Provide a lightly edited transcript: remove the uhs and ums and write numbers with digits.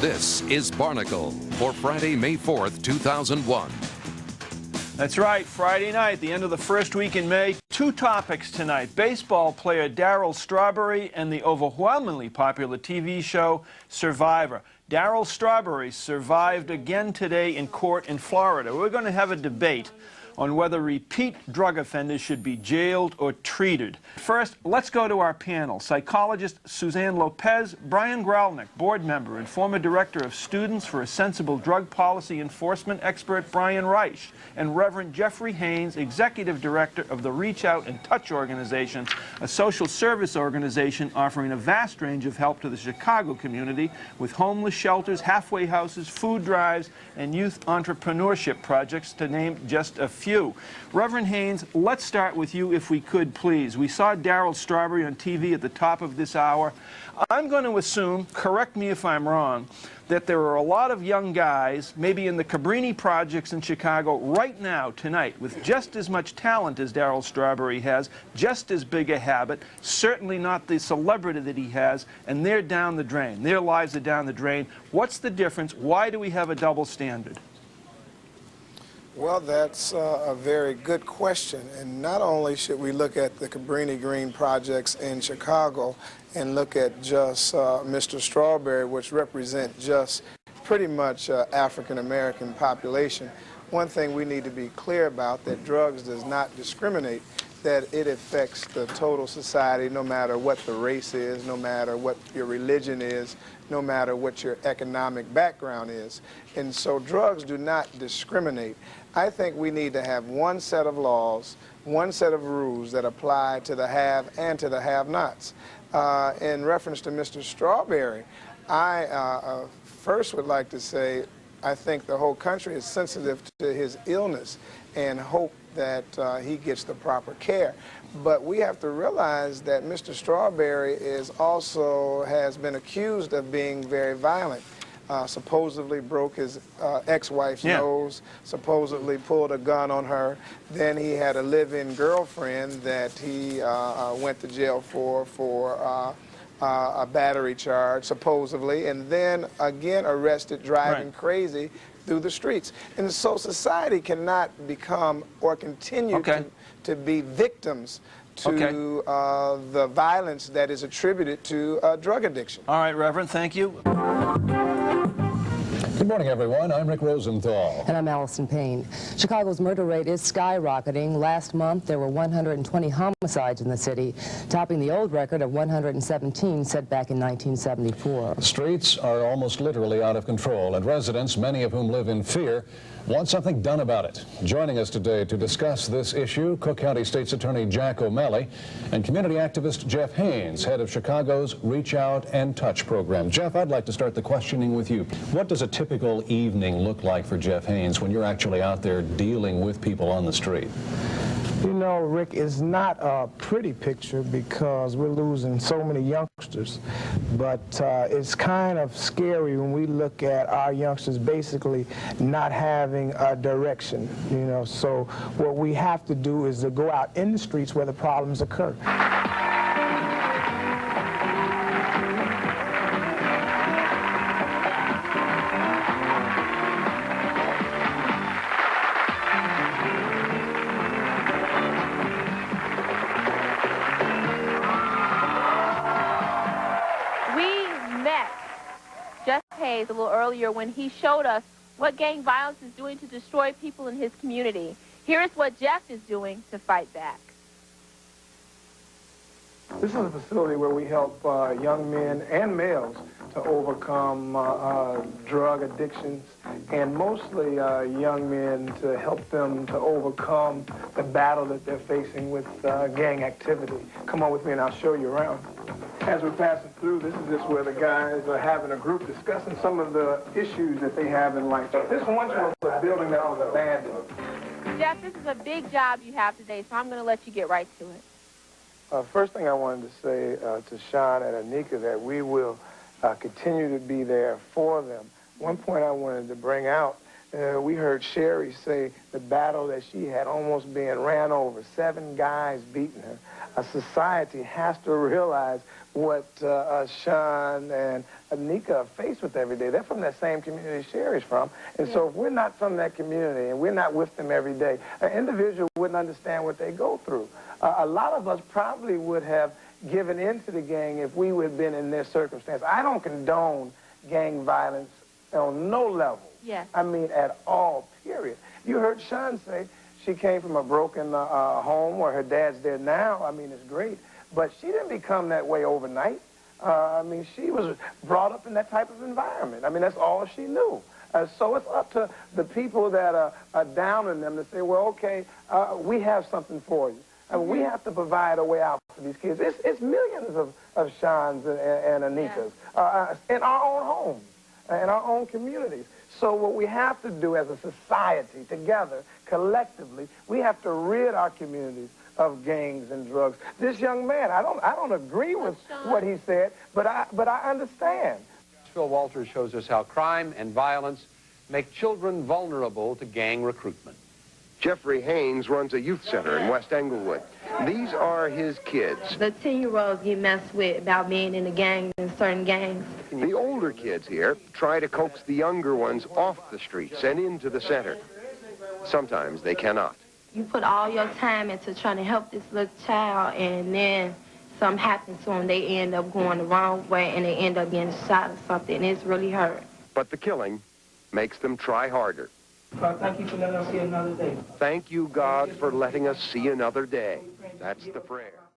This is Barnacle for Friday, May 4th, 2001. That's right, Friday night, the end of the first week in May. Two topics tonight. Baseball player Darryl Strawberry and the overwhelmingly popular TV show Survivor. Darryl Strawberry survived again today in court in Florida. We're going to have a debate on whether repeat drug offenders should be jailed or treated. First, let's go to our panel. Psychologist Suzanne Lopez, Brian Gralnick, board member and former director of Students for a Sensible Drug Policy Enforcement expert Brian Reich, and Reverend Jeffrey Haynes, executive director of the Reach Out and Touch organization, a social service organization offering a vast range of help to the Chicago community with homeless shelters, halfway houses, food drives, and youth entrepreneurship projects, to name just a few. Reverend Haynes, let's start with you if we could, please. We saw Darryl Strawberry on TV at the top of this hour. I'm going to assume, correct me if I'm wrong, that there are a lot of young guys, maybe in the Cabrini projects in Chicago right now, tonight, with just as much talent as Darryl Strawberry has, just as big a habit, certainly not the celebrity that he has, and they're down the drain. Their lives are down the drain. What's the difference? Why do we have a double standard? Well, that's a very good question. And not only should we look at the Cabrini Green projects in Chicago and look at just Mr. Strawberry, which represent just pretty much African-American population. One thing we need to be clear about, that drugs does not discriminate, that it affects the total society no matter what the race is, no matter what your religion is, no matter what your economic background is. And so drugs do not discriminate. I think we need to have one set of laws, one set of rules that apply to the have and to the have-nots. In reference to Mr. Strawberry, I first would like to say I think the whole country is sensitive to his illness and hope that he gets the proper care. But we have to realize that Mr. Strawberry has been accused of being very violent. Supposedly broke his ex-wife's nose, supposedly pulled a gun on her. Then he had a live-in girlfriend that he went to jail for a battery charge, supposedly, and then again arrested driving crazy through the streets. And so society cannot become or continue to be victims to the violence that is attributed to drug addiction. All right, Reverend, thank you. Good morning, everyone. I'm Rick Rosenthal. And I'm Allison Payne. Chicago's murder rate is skyrocketing. Last month, there were 120 homicides in the city, topping the old record of 117 set back in 1974. The streets are almost literally out of control, and residents, many of whom live in fear, want something done about it. Joining us today to discuss this issue, Cook County State's Attorney Jack O'Malley and community activist Jeff Haynes, head of Chicago's Reach Out and Touch program. Jeff, I'd like to start the questioning with you. What does a typical evening look like for Jeff Haynes when you're actually out there dealing with people on the street? You know, Rick, it's not a pretty picture because we're losing so many youngsters, but it's kind of scary when we look at our youngsters basically not having a direction, you know. So what we have to do is to go out in the streets where the problems occur. Jeff Haynes a little earlier when he showed us what gang violence is doing to destroy people in his community. Here is what Jeff is doing to fight back. This is a facility where we help young men and males to overcome drug addictions, and mostly young men to help them to overcome the battle that they're facing with gang activity. Come on with me and I'll show you around. As we're passing through, this is just where the guys are having a group discussing some of the issues that they have in life. This one was a building that was abandoned. Jeff, this is a big job you have today, so I'm going to let you get right to it. First thing I wanted to say to Sean and Anika that we will continue to be there for them. One point I wanted to bring out we heard Sherry say the battle that she had, almost being ran over, 7 guys beating her. A society has to realize what Sean and Anika are faced with every day. They're from that same community Sherry's from. And so if we're not from that community and we're not with them every day, an individual wouldn't understand what they go through. A lot of us probably would have given into the gang if we would have been in their circumstance. I don't condone gang violence on no level. Yes. I mean, at all, period. You heard Sean say she came from a broken home where her dad's there now. I mean, it's great. But she didn't become that way overnight. I mean, she was brought up in that type of environment. I mean, that's all she knew. So it's up to the people that are down in them to say, well, okay, we have something for you. I mean, we have to provide a way out for these kids. It's millions of Sean's and Anikas in our own homes, in our own communities. So what we have to do as a society, together, collectively, we have to rid our communities of gangs and drugs. This young man, I don't agree with what he said, but I understand. Phil Walters shows us how crime and violence make children vulnerable to gang recruitment. Jeffrey Haynes runs a youth center in West Englewood. These are his kids. The 10-year-olds get messed with about being in the gang and certain gangs. The older kids here try to coax the younger ones off the streets and into the center. Sometimes they cannot. You put all your time into trying to help this little child, and then something happens to them. They end up going the wrong way, and they end up getting shot or something. It's really hurt. But the killing makes them try harder. God, thank you for letting us see another day. Thank you, God, for letting us see another day. That's the prayer.